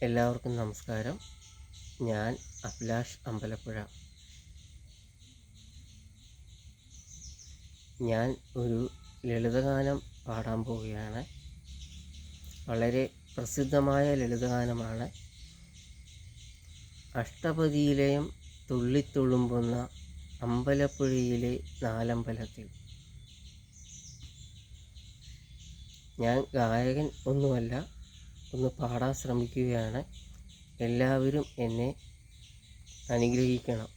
എല്ലാവർക്കും നമസ്കാരം. ഞാൻ അഭിലാഷ് അമ്പലപ്പുഴ. ഞാൻ ഒരു ലളിതഗാനം പാടാൻ പോവുകയാണ്. വളരെ പ്രസിദ്ധമായ ലളിതഗാനമാണ്. അഷ്ടപതിയിലെയും തുള്ളിത്തുളുമ്പുന്ന അമ്പലപ്പുഴയിലെ നാലമ്പലത്തിൽ. ഞാൻ ഗായകൻ ഒന്നുമല്ല, ഒന്ന് പാടാൻ ശ്രമിക്കുകയാണ്. എല്ലാവരും എന്നെ അനുഗ്രഹിക്കണം.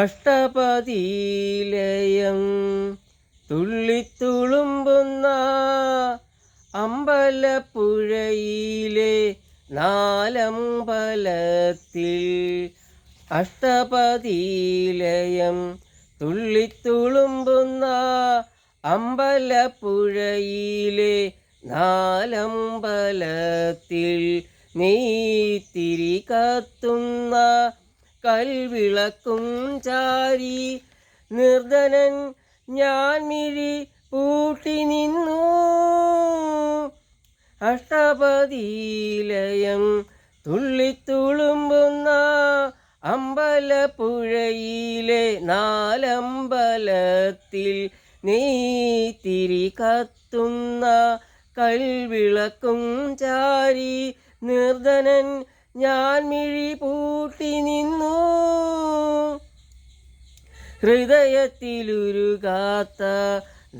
അഷ്ടപതിയിലെയും തുള്ളിത്തുളുമ്പുന്ന അമ്പലപ്പുഴയിലെ നാലമ്പലത്തിൽ. അഷ്ടപതിയിലെയും തുള്ളിത്തുളുമ്പുന്ന അമ്പലപ്പുഴയിലെ നാലമ്പലത്തിൽ നെയ്ത്തിരി കത്തുന്ന കൽവിളക്കും ചാരി നിർധനൻ ഞാൻ മിഴി പൂട്ടി നിന്നു. അഷ്ടപതിയിലെയും തുള്ളിത്തുളുമ്പുന്ന അമ്പലപ്പുഴയിലെ നാലമ്പലത്തിൽ നെയ്ത്തിരി കത്തുന്ന കൽവിളക്കും ചാരി നിർധനൻ ഞാൻ മിഴി പൂട്ടി നിന്നു. ഹൃദയത്തിലുരുകാത്ത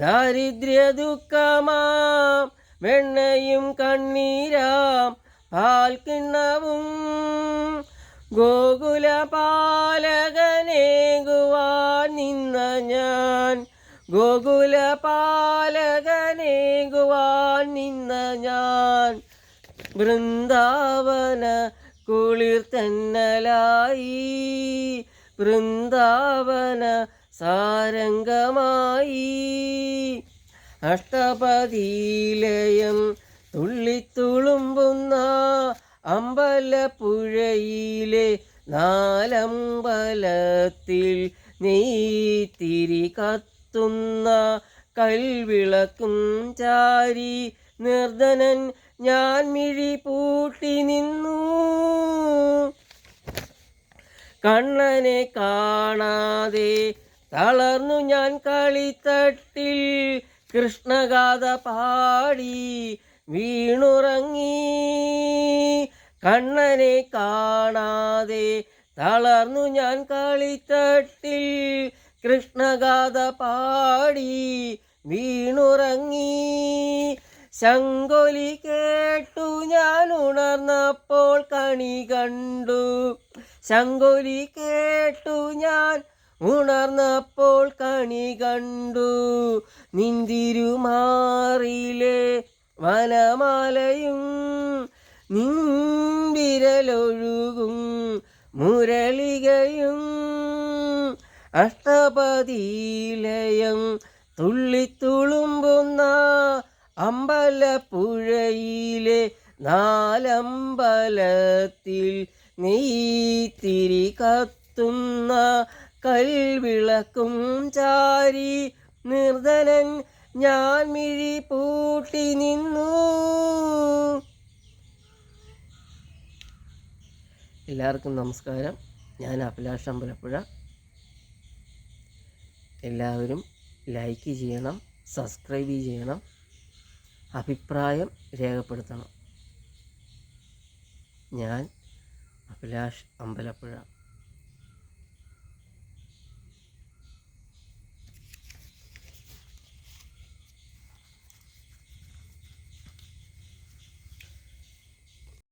ദാരിദ്ര്യ ദുഃഖമാം വെണ്ണയും കണ്ണീരാം പാൽക്കിണ്ണവും ഗോകുല പാലകനേകുവാൻ നിന്ന ഞാൻ. ഗോകുല പാലകനേകുവാൻ നിന്ന ഞാൻ വൃന്ദാവന കുളിർ തെന്നലായി, വൃന്ദാവന സാരംഗമായി. അഷ്ടപതിയിലെയും തുള്ളിത്തുളുമ്പുന്ന അമ്പലപ്പുഴയിലെ നാലമ്പലത്തിൽ നെയ്ത്തിരി കത്തുന്ന കൽവിളക്കും ചാരി നിർധനൻ ഞാൻ മിഴി പൂട്ടി നിന്നു. കണ്ണനെ കാണാതെ തളർന്നു ഞാൻ കളിത്തട്ടിൽ കൃഷ്ണഗാഥ പാടി വീണുറങ്ങി. കണ്ണനെ കാണാതെ തളർന്നു ഞാൻ കളിത്തട്ടിൽ കൃഷ്ണഗാഥ പാടി വീണുറങ്ങി. ശങ്കൊലി കേട്ടു ഞാൻ ഉണർന്നപ്പോൾ കണി കണ്ടു. ശങ്കൊലി കേട്ടു ഞാൻ ഉണർന്നപ്പോൾ കണി കണ്ടു. നിന്തിരുമാറിലെ വനമാലയും നിൻവിരലൊഴുകും മുരളികയും. അഷ്ടപതിയിലെയും തുള്ളിത്തുളുമ്പുന്ന അമ്പലപ്പുഴയിലെ നാലമ്പലത്തിൽ നെയ്ത്തിരി കത്തുന്ന കൽവിളക്കും ചാരി നിർധനൻ ഞാൻ മിഴി പൂട്ടി നിന്നു. എല്ലാവർക്കും നമസ്കാരം. ഞാൻ അഭിലാഷ് അമ്പലപ്പുഴ. എല്ലാവരും ലൈക്ക് ചെയ്യണം, സബ്സ്ക്രൈബ് ചെയ്യണം, അഭിപ്രായം രേഖപ്പെടുത്തണം. ഞാൻ അഭിലാഷ് അമ്പലപ്പുഴ.